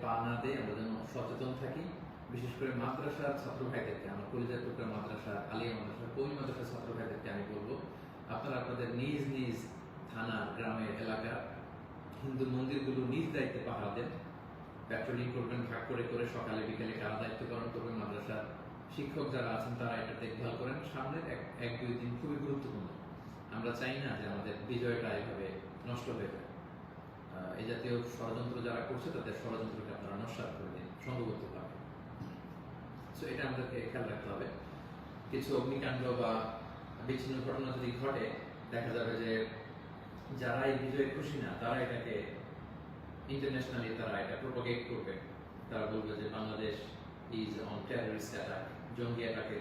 পা না দিয়ে আমরা যেন সচেতন থাকি। বিশেষ করে মাদ্রাসার ছাত্র ভাইদেরকে, আমার কলিজার টুকরা মাদ্রাসা, আলিয়া মাদ্রাসা, কৌমি মাদ্রাসার ছাত্র ভাইদেরকে আমি বলবো, আপনারা আপনাদের নিজ নিজ থানা, গ্রামের, এলাকার হিন্দু মন্দিরগুলো নিজ দায়িত্বে পাহারা দেন। প্যাট্রোলিং করবেন ভাগ করে করে, সকালে বিকেলে কারা দায়িত্ব পালন করবেন। মাদ্রাসার শিক্ষক যারা আছেন তারা এটা দেখভাল করেন। সামনের এক দুই দিন খুবই গুরুত্বপূর্ণ। আমরা চাই না যে আমাদের বিজয়টা এভাবে নষ্ট হয়ে যায়। এই জাতীয় ষড়যন্ত্র যারা করছে তাদের ষড়যন্ত্রকে আপনারা নস্যাৎ করে দিন সংঘবদ্ধভাবে। সো এটা আমাদেরকে খেয়াল রাখতে হবে। কিছু অগ্নিকাণ্ড বা বিচ্ছিন্ন ঘটনা যদি ঘটে, দেখা যাবে যে যারা এই বিজয়ে খুশি না তারা এটাকে ইন্টারন্যাশনালি তারা এটা প্রোপাগেট করবে। তারা বলবে যে Bangladesh is on terrorist attack, জঙ্গি অ্যাটাকে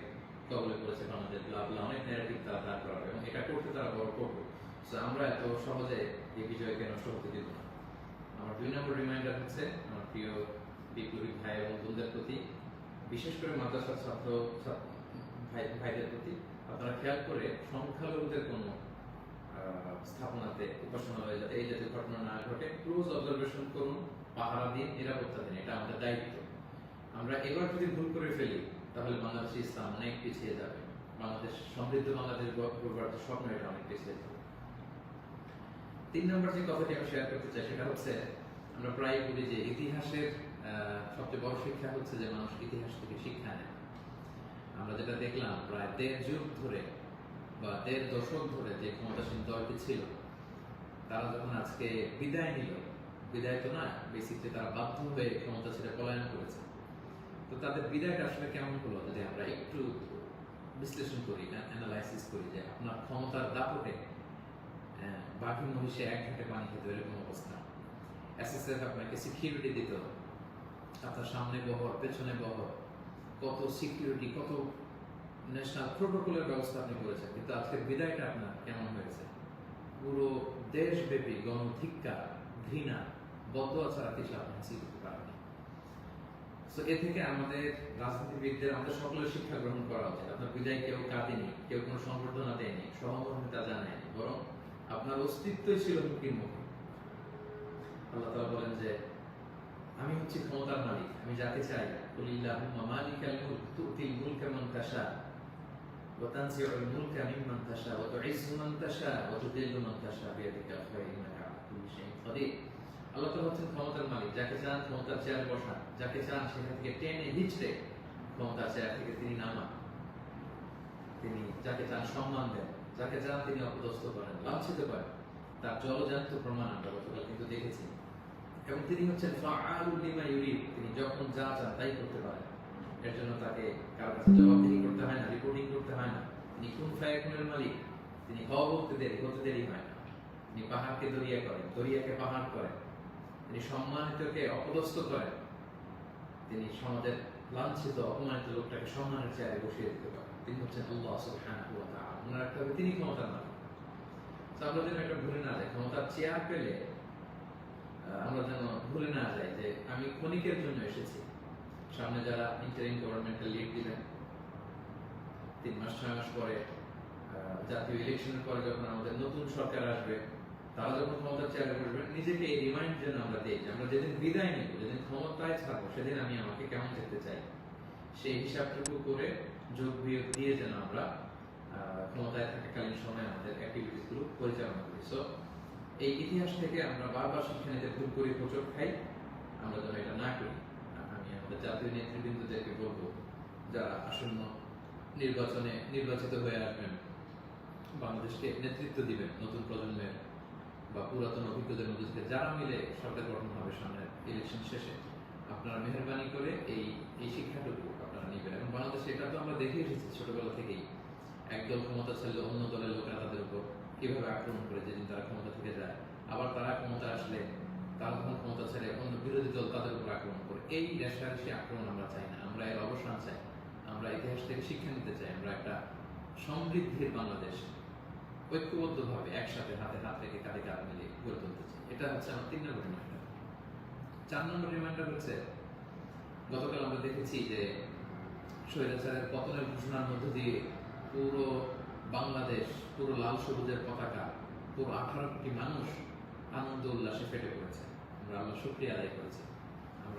কবলে পড়েছে বাংলাদেশ, অনেক ন্যারেটিভ তারা দাঁড় করাবে এবং এটা করতে তারা বড় করবে। সো আমরা এত সহজে এই বিজয়কে নষ্ট হতে দিব না। আমার 2 নম্বর রিমাইন্ডার হচ্ছে আমার প্রিয় বিপ্লবী ভাই এবং বোনদের প্রতি, বিশেষ করে মাদ্রাসার ছাত্র ভাইদের প্রতি, আপনারা খেয়াল করে সংখ্যালঘুদের কোনো স্থাপনাতে, উপাসনালয়ে যাতে এই জাতীয় ঘটনা না ঘটে ক্লোজ অবজারভেশন করুন, পাহারা দিন, নিরাপত্তা দিন। এটা আমাদের দায়িত্ব। আমরা এবার যদি ভুল করে ফেলি তাহলে বাংলাদেশে ইসলাম অনেক পিছিয়ে যাবে। বাংলাদেশ সমৃদ্ধ বাংলাদেশ গড়বার স্বপ্ন এটা অনেক পিছিয়ে যাবে। 3 নম্বর যে কথাটি আমি শেয়ার করতে চাই সেটা হচ্ছে, আমরা প্রায় বলি যে ইতিহাসের সবচেয়ে বড় শিক্ষা হচ্ছে যে মানুষ ইতিহাস থেকে শিক্ষা নেয়। আমরা যেটা দেখলাম প্রায় 1.5 যুগ ধরে বা 1.5 দশক ধরে যে ক্ষমতাসীন দলটি ছিল, তারা যখন আজকে বিদায় নিল, বিদায় তো না, বেসিকলি তারা বাধ্য হয়ে ক্ষমতা ছেড়ে পলায়ন করেছে। তো তাদের বিদায়টা আসলে কেমন হলো যদি আমরা একটু বিশ্লেষণ করি, অ্যানালাইসিস করি, যে আপনার ক্ষমতার দাপটে বাকি মহিষে এক ঘাটে পানি খেতে এরকম অবস্থা। এসএসএফ আপনাকে সিকিউরিটি দিত, আপনার সামনে বহর, পেছনে বহর, কত সিকিউরিটি, কত ন্যাশনাল প্রোটোকলের ব্যবস্থা আপনি করেছেন, কিন্তু আজকের বিদায়টা আপনার কেমন হয়েছে? পুরো দেশব্যাপী গণধিক্কার, ঘৃণা, বদদোয়া ছাড়া কিছু আপনি হাসিল করতে পারেননি। সো এ থেকে আমাদের রাজনীতিবিদদের, আমাদের সকলের শিক্ষা গ্রহণ করা উচিত। আপনার বিদায় কেউ কাঁদেনি, কেউ কোনো সংবর্ধনা দেয়নি, সহমর্মিতা জানায়নি, বরং আপনার অস্তিত্বই ছিল হুমকির মুখে। আল্লাহ তাআলা বলেন যে আমি হচ্ছি ক্ষমতার মালিক, আমি যাকে চাই, কুলিল্লাহুম্মা মালিকাল মুলক তুতিল মুলকা মান তাশা ওয়া তানজিউল মুলকা মিম্মান তাশা ওয়া তুইজ্জু মান তাশা ওয়া তুযিল্লু মান তাশা বিয়াদিকাল খায়র ইন্নাকা আলা কুল্লি শাইইন কাদির। আল্লাহ তাআলা হচ্ছেন ক্ষমতার মালিক, যাকে চান ক্ষমতার চেয়ারে বসান, যাকে চান সেখান থেকে টেনে হিঁচড়ে ক্ষমতার চেয়ার থেকে তিনি নামান। তিনি যাকে চান সম্মান দেন, যাকে চান তিনি অপদস্থ করেন, লাঞ্ছিত করেন। তার জলজান্ত প্রমাণ আমরা গতকাল কিন্তু দেখেছি। এবং তিনি হচ্ছেন ফাআলুল লিমা ইউরিদ, তিনি যখন যা চান তাই করতে পারেন। এর জন্য তাকে কারো কাছে জবাবদিহি করতে হয় না, রিপোর্টিং করতে হয় না। তিনি কুন ফায়াকুনের মালিক, তিনি হওয়া বলতে দেরি, হতে দেরি হয় না। তিনি পাহাড়কে দরিয়া করেন, দরিয়াকে পাহাড় করেন। তিনি সম্মানিতকে অপদস্থ করেন। তিনি সমাজের লাঞ্ছিত, অপমানিত লোকটাকে সম্মানের চেয়ারে বসিয়ে দিতে পারেন। তিনি হচ্ছেন আল্লাহ সুবহানাহু ওয়া তাআলা। মনে রাখতে হবে তিনি ক্ষমতার মালিক। আমরা যেন এটা ভুলে না যাই, ক্ষমতার চেয়ার পেলে আমরা যেন ভুলে না যাই যে আমি ক্ষণিকের জন্য এসেছি। সামনে যারা ইন্টারিম গভর্নমেন্টের লিড দিবেন, 3 মাস 6 মাস পরে জাতীয় ইলেকশনের পরে যখন আমাদের নতুন সরকার আসবে, তারা যখন ক্ষমতার চেয়ারে বসবেন, নিজেকে এই রিমাইন্ড যেন আমরা দিই যে আমরা যেদিন বিদায় নিব, যেদিন ক্ষমতায় থাকবো, সেদিন আমি আমাকে কেমন দেখতে চাই, সেই হিসাবটুকু করে যোগ বিয়োগ দিয়ে যেন আমরা ক্ষমতায় থাকাকালীন সময় আমাদের অ্যাক্টিভিটিস গুলো পরিচালনা করি। সো এই ইতিহাস থেকে আমরা বারবার শিক্ষা নিতে ভুল করি, হোঁচট খাই, আমরা যেন এটা না করি। আমি আমাদের জাতীয় নেতৃবৃন্দদেরকে বলবো, যারা আসন্ন নির্বাচনে নির্বাচিত হয়ে আসবেন, বাংলাদেশকে নেতৃত্ব দিবেন, নতুন প্রজন্মের বা পুরাতন অভিজ্ঞদের মধ্যে থেকে যারা মিলে সরকার গঠন হবে সামনের ইলেকশন শেষে, আপনারা মেহরবানি করে এই শিক্ষাটুকু আপনারা নেবেন। এবং বাংলাদেশে এটা তো আমরা দেখে এসেছি ছোটবেলা থেকেই, একদল ক্ষমতা ছাড়লে অন্য দলের লোকেরা তাদের উপর কিভাবে আক্রমণ করে যেদিন তারা ক্ষমতা থেকে যায়। আবার তারা ক্ষমতা আসলে তারা যখন ক্ষমতা ছেড়ে অন্য বিরোধী দল তাদের উপর আক্রমণ করে। এই রেশারেশি আক্রমণ আমরা চাই না, আমরা এর অবসান চাই। আমরা ইতিহাস থেকে শিক্ষা নিতে চাই। আমরা একটা সমৃদ্ধির বাংলাদেশ ঐক্যবদ্ধভাবে একসাথে হাতে হাত রেখে কাঁধে কাঁধ মিলিয়ে গড়ে তুলতে চাই। এটা হচ্ছে আমার 3 নম্বর রিমাইন্ডার। 4 নম্বর রিমাইন্ডার হচ্ছে, গতকাল আমরা দেখেছি যে স্বৈরাচারের পতনের ঘোষণার মধ্য দিয়ে পুরো বাংলাদেশ, পুরো লাল সবুজের পতাকা, পুরো 18 কোটি মানুষ আনন্দ উল্লাসে ফেটে পড়েছে। আমরা আল্লাহ শুকরিয়া আদায় করেছি। আমরা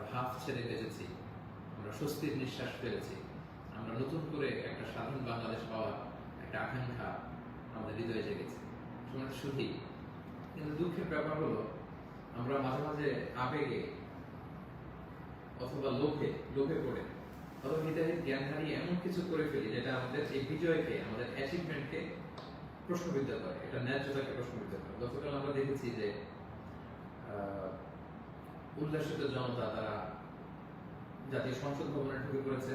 ছেড়ে বেঁচেছি, আমরা স্বস্তির নিঃশ্বাস ফেলেছি, আমরা নতুন করে একটা স্বাধীন বাংলাদেশ পাওয়ার একটা আকাঙ্ক্ষা আমাদের হৃদয়ে জেগেছে। সময় সুখী, কিন্তু দুঃখের ব্যাপার হলো আমরা মাঝে মাঝে আবেগে অথবা লোভে পড়ে অথবা হৃদয়ের জ্ঞান হারিয়ে এমন কিছু করে ফেলি যেটা আমাদের এই বিজয়কে, আমাদের অ্যাচিভমেন্টকে প্রশ্নবিদ্ধ করে, এটা ন্যায্যতাকে প্রশ্নবিদ্ধ করে। গতকাল আমরা দেখেছি যে উল্লাসিত জনতা তারা জাতীয় সংসদ ভবনে ঢুকে পড়েছে,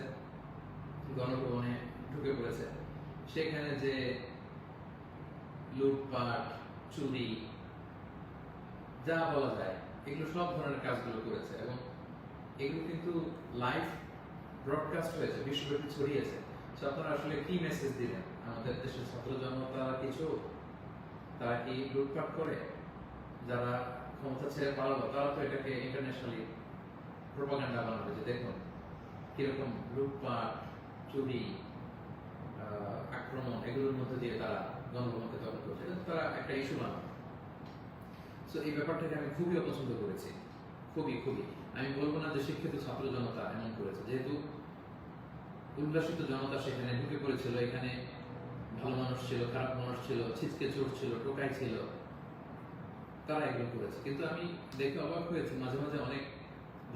গণভবনে ঢুকে পড়েছে, সেখানে যে লুটপাট, চুরি, যা বলা যায় এগুলো সব ধরনের কাজগুলো করেছে এবং এগুলো কিন্তু লাইভ ব্রডকাস্ট হয়েছে, বিশ্বব্যাপী ছড়িয়েছে। তো আপনারা আসলে কি মেসেজ দিলেন? আমাদের দেশের ছাত্র জনতা কিছু, তারা কি লুটপাট করে? যারা ক্ষমতা ছেড়ে পালালো তারা তো এটাকে ইন্টারন্যাশনালি প্রোপাগান্ডা বানাবে যে দেখুন কিরকম লুটপাট, চুরি, আক্রমণ এগুলোর মধ্যে দিয়ে তারা গণভবনকে দখল করছে, তারা একটা ইস্যু বানাবে। তো এই ব্যাপারটাকে আমি খুবই অপছন্দ করেছি, খুবই। আমি বলবো না যে শিক্ষিত ছাত্র জনতা এমন করেছে, যেহেতু উল্লাসিত জনতা সেখানে ঢুকে পড়েছিল, এখানে ভালো মানুষ ছিল, খারাপ মানুষ ছিল, ছিচকে চোর ছিল, টোকাই ছিল, তারা এগুলো করেছে। কিন্তু আমি দেখে অবাক হয়েছি মাঝে মাঝে অনেক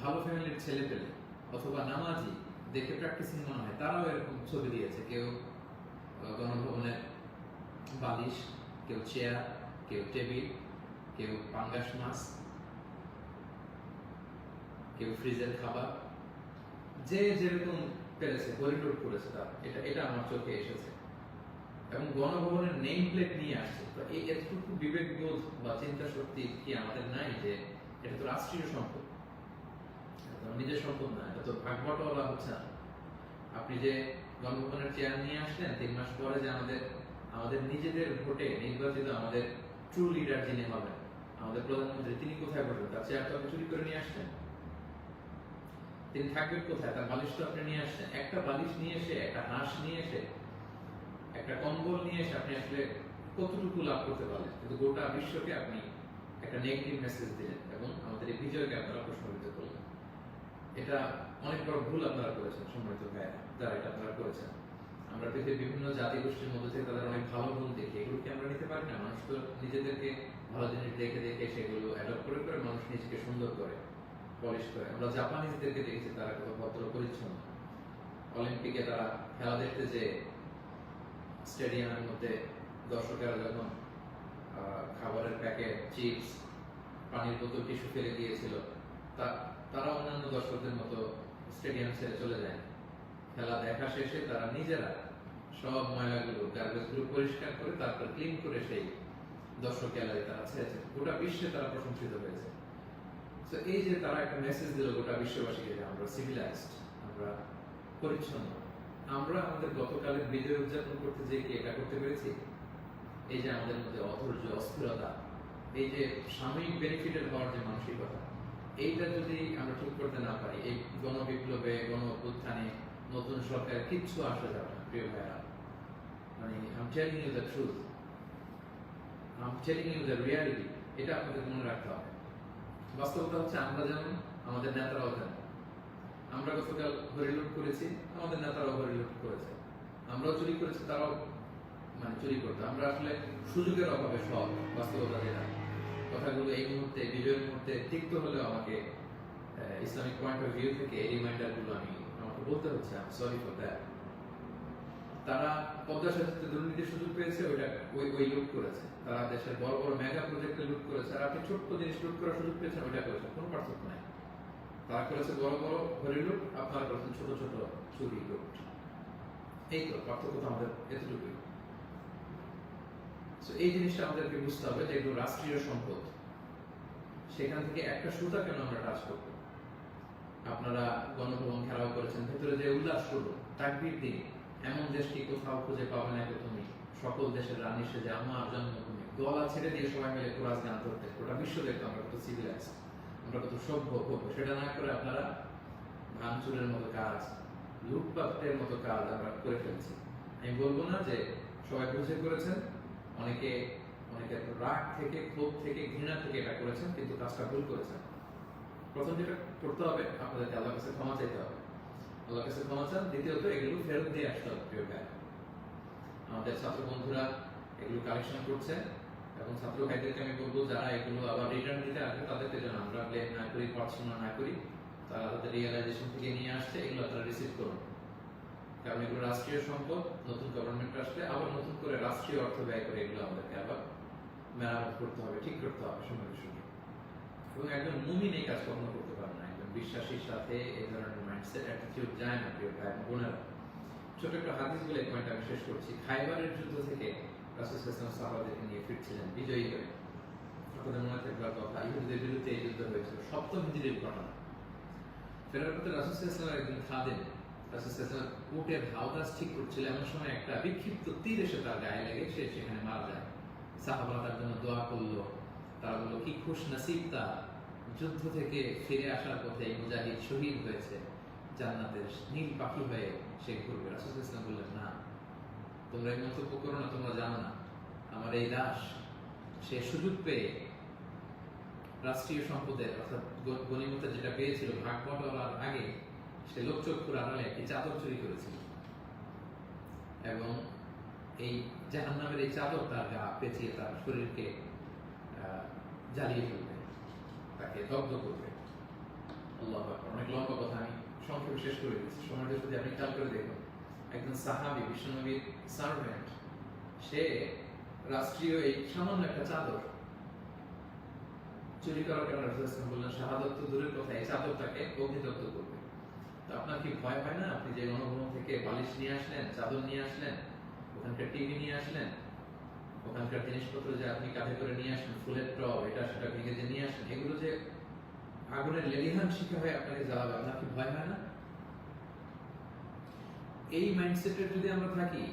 ভালো ফ্যামিলির ছেলে পেলে অথবা নামাজি, দেখে প্র্যাকটিসিং মনে হয়, তারাও এরকম ছবি দিয়েছে। কেউ গণভবনের বালিশ, কেউ চেয়ার, কেউ টেবিল, কেউ পাঙ্গাস মাছ, কেউ ফ্রিজের খাবার, যে যেরকম পেরেছে হরিলুট করেছে তার। এটা আমার চোখে এসেছে এবং গণভবনের নেম প্লেট নিয়ে আসছে। তো এই এতটুকু বিবেকবোধ বা চিন্তা শক্তি কি আমাদের নাই যে এটা তো রাষ্ট্রীয় সম্পদ, নিজের সম্পদ না, এটা তো ভাগ বটোয়ারা হচ্ছে না। আপনি যে গণভবনের চেয়ার নিয়ে আসলেন, 3 মাস পরে যে আমাদের নিজেদের ভোটে নির্বাচিত আমাদের ট্রু লিডার যিনি হবেন, আমাদের প্রধানমন্ত্রী, তিনি কোথায় বসবেন? তার চেয়ার তো আপনি চুরি করে নিয়ে আসছেন। তিনি থাকবেন কোথায়? তার বালিশ তো আপনি নিয়ে আসছেন। একটা বালিশ নিয়ে এসে, একটা হাঁস নিয়ে এসে, একটা কম্বল নিয়ে এসে আপনি আসলে কতটুকু লাভ করতে পারলেন? কিন্তু গোটা বিশ্বকে আপনি একটা নেগেটিভ মেসেজ দিলেন এবং আমাদের এই বিজয়কে আপনারা প্রশ্নবিদ্ধ করলেন। এটা অনেক বড় ভুল আপনারা করেছেন সম্মানিত ভাইয়া, যারা এটা আপনারা করেছেন। আমরা পৃথিবীর বিভিন্ন জাতি গোষ্ঠীর মধ্যে থেকে তাদের অনেক ভালো গুণ দেখি, এগুলোকে আমরা নিতে পারি না? মানুষ তো নিজেদেরকে ভালো জিনিস দেখে দেখে সেগুলো অ্যাডপ্ট করে করে মানুষ নিজেকে সুন্দর করে, পলিশ করে। আমরা জাপানিজদেরকে দেখেছি তারা কত ভদ্র পরিচ্ছন্ন। অলিম্পিকে তারা খেলা দেখতে যে স্টেডিয়ামের মধ্যে দর্শকেরা যখন খাবারের প্যাকেট, চিপস, পানির বোতল, টিস্যু ফেলে দিয়েছিল, তারা অন্যান্য দর্শকদের মতো স্টেডিয়াম ছেড়ে চলে যায়। খেলা দেখা শেষে তারা নিজেরা সব ময়লাগুলো, গার্বেজগুলো পরিষ্কার করে তারপর ক্লিন করে সেই দর্শক গ্যালারি তারা ছেড়েছে। গোটা বিশ্বে তারা প্রশংসিত হয়েছে। তো এই যে তারা একটা মেসেজ দিল গোটা বিশ্ববাসীকে যে আমরা সিভিলাইজড, আমরা পরিচ্ছন্ন। আমরা আমাদের গতকালের বিজয় উদযাপন করতে যে কি এটা করতে পেরেছি? এই যে আমাদের মধ্যে অধৈর্য, অস্থিরতা, এই যে সাময়িক বেনিফিটেড হওয়ার যে মানসিকতা, এইটা যদি আমরা ঠিক করতে না পারি, এই গণবিপ্লবে, গণ অভ্যুত্থানে, নতুন সরকার কিচ্ছু আসা যাবে না প্রিয় ভাইয়া। মানে I'm telling you the truth, I'm telling you the reality, এটা আপনাদের মনে রাখতে হবে। বাস্তবতা হচ্ছে আমরা যেমন, আমাদের নেতারাও যেমন। আমরা গতকাল হরিলুট করেছি, আমাদের নেতারাও হরিলুট করেছে। আমরাও চুরি করেছি, তারাও চুরি করতে। আমরা আসলে সুযোগের অভাবে সব, বাস্তবতা যেটা। কথাগুলো এই মুহূর্তে, বিজয়ের মুহূর্তে তিক্ত হলেও আমাকে ইসলামিক পয়েন্ট অফ ভিউ থেকে এই রিমাইন্ডারগুলো আমাকে বলতে হচ্ছে। I am sorry for that. তারা পদ্মা সেতুতে দুর্নীতির সুযোগ পেয়েছে, ওই লুট করেছে। তারা দেশের বড় বড় মেগা প্রজেক্টে লুট করেছে, আর আপনি ছোট্ট জিনিস লুট করার সুযোগ পেয়েছেন, ওইটা করেছেন। কোনো পার্থক্য নাই। তারা করেছে বড় বড় হরি লুট, আপনারা করেছেন ছোট ছোট চুরি লুট। এই তো পার্থক্য তো আমাদের এতটুকুই। এই জিনিসটা আমাদেরকে বুঝতে হবে যে এগুলো রাষ্ট্রীয় সম্পদ, সেখান থেকে একটা সুতা কেন আমরা টাচ করবো? আপনারা গণভবন ঘেরাও করেছেন, ভেতরে যে উল্লাস করবো, তাকবীর দিন। এমন দেশ কি কোথাও খুঁজে পাবে না তুমি? সকল দেশের রানী সেজে আমার জন্মভূমি, গলা ছেড়ে দিয়ে সবাই মিলে কোরাস গান করতে, গোটা বিশ্ব দেখতো আমরা কত সিভিলাইজ, আমরা কত সভ্য হবো। সেটা না করে আপনারা ভাঙচুরের মতো কাজ, লুটপাটের মতো কাজ আমরা করে ফেলছি। আমি বলবো না যে সবাই বুঝে করেছেন, অনেকে রাগ থেকে, ক্ষোভ থেকে, ঘৃণা থেকে এটা করেছেন, কিন্তু কাজটা ভুল করেছেন। প্রথম যেটা করতে হবে, আপনাদেরকে আল্লাহর কাছে ক্ষমা চাইতে হবে। আল্লাহর কাছে ক্ষমা চান। দ্বিতীয়ত এগুলো ফেরত দিয়ে আসতে হবে প্রিয় ভাই। আমাদের ছাত্র বন্ধুরা এগুলো কালেকশন করছে, এবং ছাত্র ভাইদেরকে আমি বলবো যারা এগুলো আবার রিটার্ন দিতে আসবে তাদেরকে যেন আমরা ব্লেম না করি, পড়াশোনা না করি। তারা তাদের রিয়েলাইজেশন থেকে নিয়ে আসছে, এগুলো তারা রিসিভ করুন। কারণ এগুলো রাষ্ট্রীয় সম্পদ, নতুন গভর্নমেন্ট আসলে আবার নতুন করে রাষ্ট্রীয় অর্থ ব্যয় করে এগুলো আমাদেরকে আবার মেরামত করতে হবে, ঠিক করতে হবে সময়ের সঙ্গে। এবং একজন মুমিন এই কাজ কখনো করতে পারে না। একজন বিশ্বাসীর সাথে এই ধরনের মাইন্ডসেট অ্যাটিটিউড যায় না প্রিয় ভাই বোনেরা। ছোট একটা হাদিস বলে পয়েন্ট আমি শেষ করছি। খাইবারের যুদ্ধ থেকে রাসূল সাল্লাল্লাহু আলাইহি ওয়াসাল্লাম সাহাবাদেরকে নিয়ে ফিরছিলেন বিজয়ী হয়ে। আপনাদের মনে থাকবার কথা, ইহুদিদের বিরুদ্ধে এই যুদ্ধ হয়েছিল, সপ্তম হিজরির ঘটনা। ফেরার পথে রাসূল সাল্লাল্লাহু আলাইহি ওয়াসাল্লাম একদিন খাদেম রাসূল সাল্লাল্লাহু আলাইহি ওয়াসাল্লাম উটের হাওদাস ঠিক করছিল, এমন সময় একটা বিক্ষিপ্ত তীর এসে তার গায়ে লেগে সে সেখানে মারা যায়। সাহাবারা তার জন্য দোয়া করলো। তারা বললো কি খুশ নসিব তার, যুদ্ধ থেকে ফিরে আসার পথে এই মুজাহিদ শহীদ হয়েছে, জান্নাতের নীল পাখি হয়ে সে ঘুরবে। রাসূল সাল্লাল্লাহু আলাইহি ওয়াসাল্লাম বললেন, না, তোমরা এই মন্তব্য করো না, তোমরা জানো না আমার এই দাস সে সুযোগ পেয়ে রাষ্ট্রীয় সম্পদের অর্থাৎ গনিমতের যেটা পেয়েছিল ভাগ বটলার আগে সে লোকচক্ষুর আড়ালে একটি চাদর চুরি করেছিল, এবং এই জাহান্নামের এই চাদর তার গা পেঁচিয়ে তার শরীরকে জ্বালিয়ে ফেলবে, তাকে দগ্ধ করবে। আল্লাহু আকবার। অনেক লম্বা কথা, আমি সংক্ষেপে শেষ করে দিচ্ছি। সময়টা যদি আপনি খেয়াল করে দেখুন, একজন সাহাবী, বিশ্বনবীর সার্ভেন্ট, সে রাষ্ট্রীয় এই সামান্য একটা চাদর চুরি করার কারণে রাসূল সাল্লাল্লাহু আলাইহি ওয়াসাল্লাম বললেন, শাহাদাত তো দূরের কথা, এই চাদরটাকে অগ্নিদগ্ধ করবে। তো আপনার কি ভয় হয় না? আপনি যে গণভবন থেকে বালিশ নিয়ে আসলেন, চাদর নিয়ে আসলেন, ওখানকার টিভি নিয়ে আসলেন, ওখানকার জিনিসপত্র যে আপনি কাঁধে করে নিয়ে আসলেন, ফুলের টব এটা সেটা ভেঙে যে নিয়ে আসলেন, এগুলো যে আগুনের লেলিহান শিখা হয়ে আপনাকে জ্বালাবে, আপনার কি ভয় হয় না? এই মাইন্ডসেটে যদি আমরা থাকি,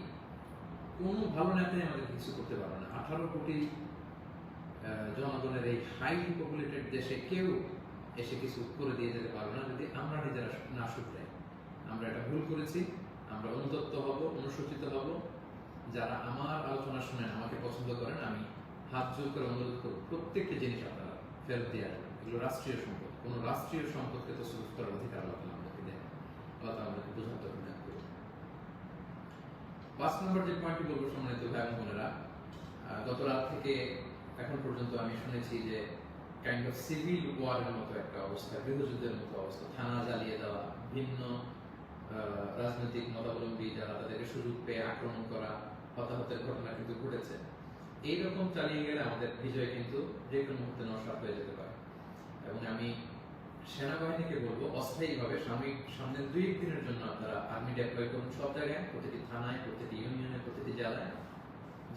কোন ভালো নেতাই আমাদের কিছু করতে পারবে না। 18 কোটি জনগণের এই হাইলি পপুলেটেড দেশে কেউ এসে কিছু করে দিয়ে যেতে পারবে না যদি আমরা নিজেরা না শুধরাই। আমরা এটা ভুল করেছি, আমরা অনুতপ্ত হব, অনুশোচিত হব। যারা আমার আলোচনা শুনেন, আমাকে পছন্দ করেন, আমি হাত জোর করে অনুরোধ করব, প্রত্যেকটি জিনিস আপনারা ফেরত দিয়ে আসবেন। এগুলো রাষ্ট্রীয় সম্পদ, কোনো রাষ্ট্রীয় সম্পদকে তো সুরক্ষিত করার অধিকার আল্লাহ তাআলা আমাদেরকে দেন। আল্লাহ তাআলা আমাদেরকে বোঝার তৌফিক দান করুন। 5 নম্বর যে পয়েন্টটি বলবো সম্মানিত ভাই এবং বোনেরা, গত রাত থেকে এখন পর্যন্ত আমি শুনেছি যে কাইন্ড অফ সিভিল ওয়ারের মতো একটা অবস্থা, গৃহযুদ্ধের মতো অবস্থা, থানা জ্বালিয়ে দেওয়া, ভিন্ন রাজনৈতিক মতাবলম্বী যারা তাদেরকে সুযোগ পেয়ে আক্রমণ করা, হতাহতের ঘটনা কিন্তু ঘটেছে। এইরকম চালিয়ে গেলে আমাদের বিজয় কিন্তু যে কোনো মুহূর্তে নস্বাত হয়ে যেতে পারে। এবং আমি সেনাবাহিনীকে বলবো, অস্থায়ীভাবে সামনের 2 দিনের জন্য আপনারা আর্মি ডেপ্লয় করুন সব জায়গায়, প্রতিটি থানায়, প্রতিটি ইউনিয়নে, প্রতিটি জেলায়,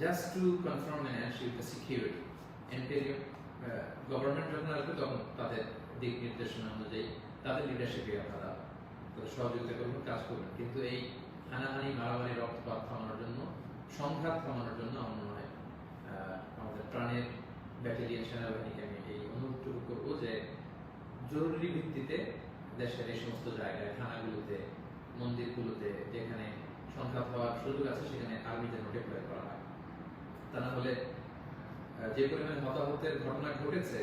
just to confirm and ensure the security. Interim government যখন আসবে তখন তাদের দিক নির্দেশনা অনুযায়ী তাদের লিডারশিপে আপনারা সহযোগিতা করবেন, কাজ করবেন। কিন্তু এই হানাহানি, মারামারি, রক্তপাত থামানোর জন্য, সংঘাত থামানোর জন্য আমার মনে হয় আমাদের প্রাণের ব্যাটালিয়ন সেনাবাহিনীকে আমি এই অনুরোধটুকু করবো যে জরুরি ভিত্তিতে দেশের এই সমস্ত জায়গায়, থানাগুলোতে, মন্দিরগুলোতে যেখানে সংঘাত হওয়ার সুযোগ আছে সেখানে আর্মি যেন ডেপ্লয় করা হয়। তা না হলে যে পরিমাণে হতাহতের ঘটনা ঘটেছে,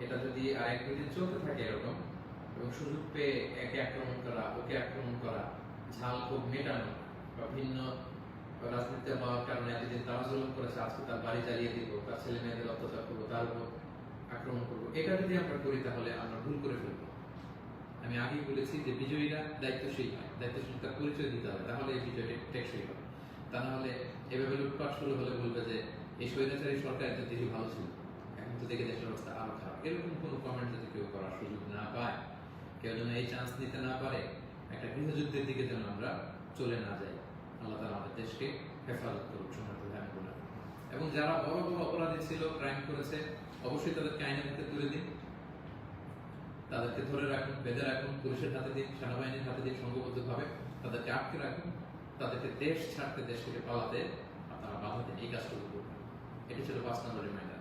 এটা যদি আর 1-2 দিন চলতে থাকে এরকম, এবং সুযোগ পেয়ে একে আক্রমণ করা, ওকে আক্রমণ করা, ঝাল ক্ষোভ মেটানো, বা ভিন্ন রাজনীতিতে হওয়ার কারণে এতদিন তারা জুলুম করেছে, আজকে তার বাড়ি জ্বালিয়ে দিব, তার ছেলে মেয়েদের অত্যাচার করবো, তার উপর আক্রমণ করবো, এটা যদি আমরা করি তাহলে আমরা ভুল করে ফেলবো। আমি আগেই বলেছি যে বিজয়ীরা দায়িত্বশীল হয়, দায়িত্বশীলতার পরিচয় দিতে হবে, তাহলে এই বিজয়টা টেকসই হবে। তা না হলে এভাবে লুটপাট শুরু হলে বলবে যে এই স্বৈরাচারী সরকার এত দেশে ভালো ছিল, এখন তো দেখে দেশের অবস্থা আরো খারাপ। এরকম কোনো কমেন্ট যদি কেউ করার সুযোগ না পায়, কেউ যেন এই চান্স নিতে না পারে, একটা গৃহযুদ্ধের দিকে যেন আমরা চলে না যাই। আল্লাহ তাআলা আমাদের দেশকে হেফাজত করুন সম্মানিত ভাই বোনেরা। এবং যারা বড় বড় অপরাধী ছিল, ক্রাইম করেছে, অবশ্যই তাদেরকে আইনের হাতে তুলে দিন, তাদেরকে ধরে রাখুন, বেঁধে রাখুন, পুলিশের হাতে দিন, সেনাবাহিনীর হাতে দিন, সংঘবদ্ধভাবে তাদেরকে আটকে রাখুন, তাদেরকে দেশ ছাড়তে, দেশ থেকে পালাতে আপনারা বাধা দিন। এই কাজটুকু করবেন। এটি ছিল 5 নম্বর রিমাইন্ডার।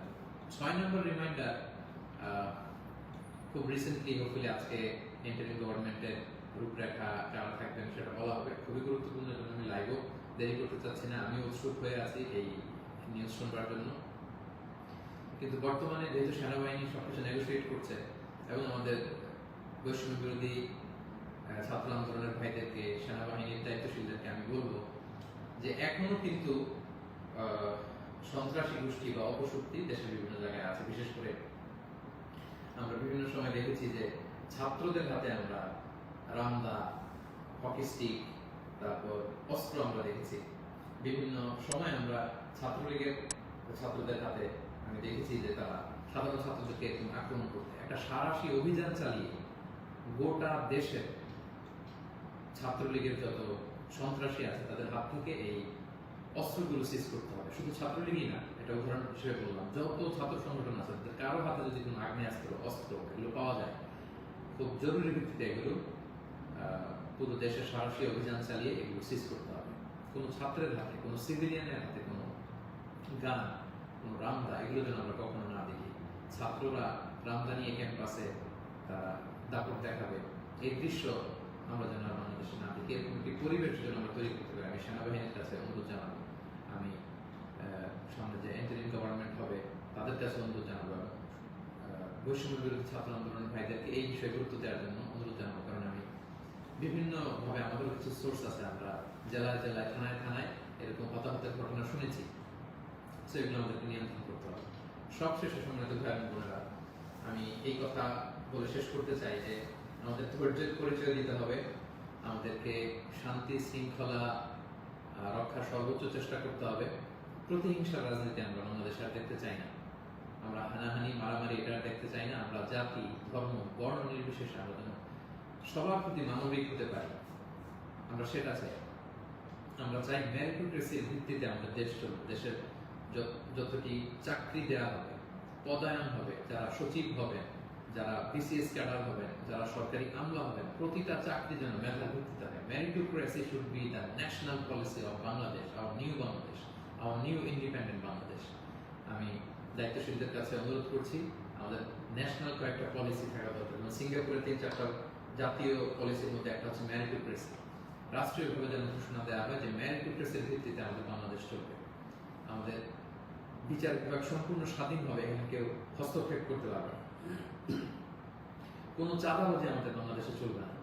6 নম্বর রিমাইন্ডার, খুব রিসেন্টলি হোপফুলি আজকে ইন্টারিম গভর্নমেন্টের রূপরেখা যারা থাকবেন সেটা বলা হবে, খুবই গুরুত্বপূর্ণ। জন্য আমি লাইভও দেরি করতে চাচ্ছি না, আমি উৎসুক হয়ে আছি এই নিউজ শুনবার জন্য। কিন্তু বর্তমানে যেহেতু সেনাবাহিনী সবকিছু নেগোসিয়েট করছে এবং আমাদের বৈষম্য বিরোধী ছাত্র আন্দোলনের ভাইদেরকে, সেনাবাহিনীর দায়িত্বশীলদেরকে আমি বলবো যে এখনো কিন্তু সন্ত্রাসী গোষ্ঠী বা অপশক্তি দেশের বিভিন্ন জায়গায় আছে। বিশেষ করে আমরা বিভিন্ন সময় দেখেছি যে ছাত্রদের হাতে আমরা রামদা, হকি স্টিক, তারপর অস্ত্র আমরা দেখেছি। বিভিন্ন সময় আমরা ছাত্রলীগের ছাত্রদের হাতে আমি দেখেছি যে তারা সাধারণ ছাত্রদেরকে আক্রমণ করতে একটা সারাশি অভিযান চালিয়ে গোটা দেশের ছাত্রলীগের যত সন্ত্রাসী আছে তাদের হাত থেকে এই অস্ত্রগুলো সিজ করতে হবে। শুধু ছাত্রলীগই না, এটা উদাহরণ হিসেবে বললাম, যত ছাত্র সংগঠন আছে কারো হাতে যদি কোনো আগ্নেয়াস্ত্র, অস্ত্র এগুলো পাওয়া যায়, খুব জরুরি ভিত্তিতে এগুলো পুরো দেশে সাহসী অভিযান চালিয়ে এগুলো সিজ করতে হবে। কোনো ছাত্রের হাতে, কোনো সিভিলিয়ানের হাতে কোনো গান, কোনো রামদা এগুলো যেন আমরা কখনো না দেখি। ছাত্ররা রামদা নিয়ে ক্যাম্পাসে তারা দাপট দেখাবে, এই দৃশ্য আমরা যেন বাংলাদেশে না দেখি। এরকম একটি পরিবেশ যেন আমরা তৈরি করতে পারি। আমি সেনাবাহিনীর কাছে অনুরোধ জানাবো, আমি সামনে যে ইন্টারিম গভর্নমেন্ট হবে তাদের কাছে অনুরোধ জানাবো, বৈষম্য বিরোধী ছাত্র আন্দোলনের ভাইদেরকে এই বিষয়ে গুরুত্ব দেওয়ার জন্য অনুরোধ জানাবো। কারণ আমি বিভিন্ন ভাবে আমাদের কিছু সোর্স আছে, আমরা জেলায় জেলায়, থানায় থানায় এরকম হতাহতের ঘটনা শুনেছি। সেগুলো আমাদেরকে নিয়ন্ত্রণ করতে হবে। সবশেষে সম্মানিত ভাই বোনেরা, আমি এই কথা বলে শেষ করতে চাই যে আমাদের ধৈর্যের পরিচয় দিতে হবে, আমাদেরকে শান্তি শৃঙ্খলা রক্ষার সর্বোচ্চ চেষ্টা করতে হবে। প্রতিহিংসার রাজনীতি আমরা বাংলাদেশে আর দেখতে চাই না, আমরা হানাহানি মারামারি এটা দেখতে চাই না। আমরা জাতি, ধর্ম, বর্ণ নির্বিশেষে আমরা যেন সবার প্রতি মানবিক হতে পারি, আমরা সেটা চাই। আমরা চাই মেরিটোক্রেসির ভিত্তিতে আমাদের দেশ চলবে। দেশের যতটি চাকরি দেওয়া হবে, পদায়ন হবে, যারা সচিব হবেন, যারা বিসিএস ক্যাডার হবেন, যারা সরকারি আমলা হবেন, প্রতিটা চাকরি যেন মেধার ভিত্তিতে হবে। Meritocracy should be the national policy of Bangladesh, our new Bangladesh, our new independent Bangladesh. আমি দায়িত্বশীলদের কাছে অনুরোধ করছি, আমাদের ন্যাশনাল কয়েকটা পলিসি থাকা দরকার। যেমন সিঙ্গাপুরের 3-4টা জাতীয় পলিসির মধ্যে একটা হচ্ছে মেরিটোক্রেসি। রাষ্ট্রীয়ভাবে যেন ঘোষণা দেওয়া হয় যে মেরিটোক্রেসির ভিত্তিতে আমাদের বাংলাদেশ চলবে। আমাদের বিচার বিভাগ সম্পূর্ণ স্বাধীনভাবে, এখানে কেউ হস্তক্ষেপ করতে পারবে না। কোনো চাঁদাবাজি আমাদের বাংলাদেশে চলবে না,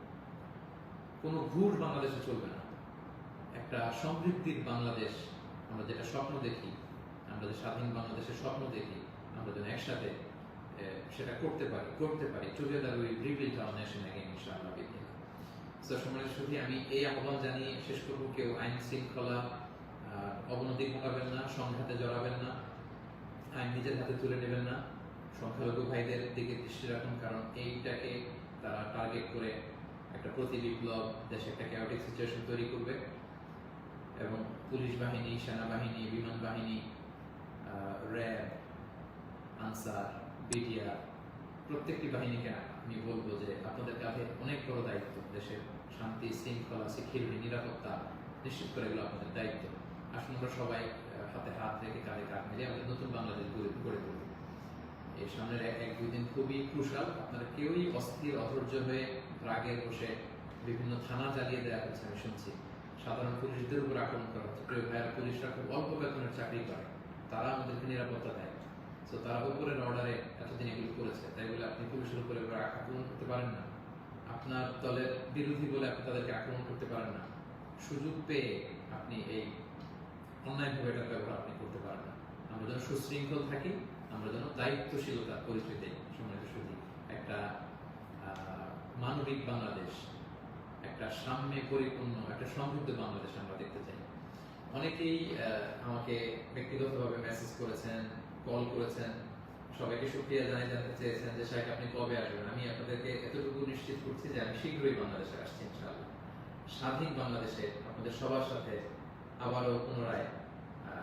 কোনো ঘুষ বাংলাদেশে চলবে না। একটা সমৃদ্ধির বাংলাদেশ আমরা যেটা স্বপ্ন দেখি, আমরা যে স্বাধীন বাংলাদেশের স্বপ্ন দেখি, আমরা যেন একসাথে সেটা করতে পারি। Together we rebuild hour nation again, ইনশাআল্লাহ। সো সম্মানিত সুধী, আমি এই আহ্বান জানিয়ে শেষ করব, কেউ আইন শৃঙ্খলা অবনতি ঘটাবেন না, সংঘাতে জড়াবেন না, আইন নিজের হাতে তুলে নেবেন না। সংখ্যালঘু ভাইদের দিকে দৃষ্টি রাখুন, কারণ এইটাকে তারা টার্গেট করে একটা প্রতি বিপ্লব, দেশে একটা ক্যাওটিক সিচুয়েশন তৈরি করবে। এবং পুলিশ বাহিনী, সেনাবাহিনী, বিমান বাহিনী, র্যাব, আনসার, বিডিআর, প্রত্যেকটি বাহিনীকে আমি বলবো যে আপনাদের কাঁধে অনেক বড় দায়িত্ব। দেশের শান্তি শৃঙ্খলা, সিকিউরিটি, নিরাপত্তা নিশ্চিত করে এগুলো আপনাদের দায়িত্ব। আসুন আমরা সবাই হাতে হাত রেখে, কাঁধে কাঁধ মিলে আমাদের নতুন বাংলাদেশ গড়ে তুলব। এই সামনের 1-2 দিন খুবই ক্রুশাল। আপনারা কেউই অস্থির, অধৈর্য হয়ে রাগে বসে বিভিন্ন থানা জ্বালিয়ে দেওয়া হচ্ছে, আমি শুনছি। সাধারণ পুলিশদের উপর আক্রমণ করা হচ্ছে। প্রিয় ভাইয়েরা, পুলিশরা খুব অল্প বেতনের চাকরি করে, তারা আমাদেরকে নিরাপত্তা দেয়। তো তারা উপরের অর্ডারে এতদিন এগুলো করেছে, তাই বলে আপনি পুলিশের উপরে আক্রমণ করতে পারেন না। আপনার দলের বিরোধী বলে আপনি তাদেরকে আক্রমণ করতে পারেন না। সুযোগ পেয়ে আপনি এই অন্যায়ভাবে এটার ব্যবহার আপনি করতে পারেন না। আমরা যেন সুশৃঙ্খল থাকি, আমরা যেন দায়িত্বশীলতার পরিচয় দিই। সম্মানিত সুধী, একটা মানবিক বাংলাদেশ, একটা সাম্যে পরিপূর্ণ, একটা সমৃদ্ধ বাংলাদেশ আমরা দেখতে চাই। অনেকেই আমাকে ব্যক্তিগতভাবে মেসেজ করেছেন, কল করেছেন, সবাইকে শুকরিয়া জানাতে চেয়েছেন যে শাইখ আপনি কবে আসবেন। আমি আপনাদেরকে এতটুকু নিশ্চিত করছি যে আমি শীঘ্রই বাংলাদেশে আসছি ইনশাআল্লাহ। স্বাধীন বাংলাদেশে আপনাদের সবার সাথে আবারও পুনরায়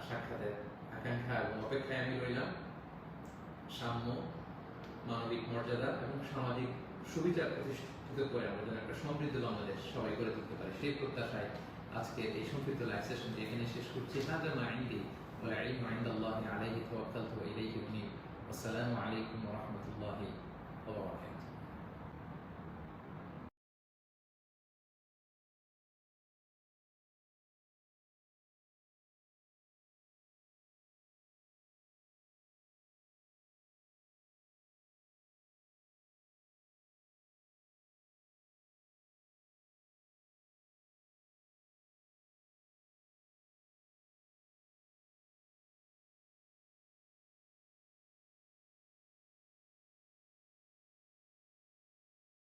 সাক্ষাতের আকাঙ্ক্ষা এবং অপেক্ষায় আমি রইলাম। সাম্য, মানবিক মর্যাদা এবং সামাজিক সুবিচার প্রতিষ্ঠিত করে আমরা যেন একটা সমৃদ্ধ বাংলাদেশ সবাই গড়ে তুলতে পারি, সেই প্রত্যাশায় আজকে এই সংক্ষিপ্ত লাইভ সেশনটি এখানে শেষ করছি। হাদা মা ইনদি ওয়া ইলমু ইনদাল্লাহি আলাইহি তাওয়াক্কালতু ওয়া ইলাইহি উনীব। আসসালামু আলাইকুম ওয়া রাহমাতুল্লাহি ওয়া বারাকাতুহু।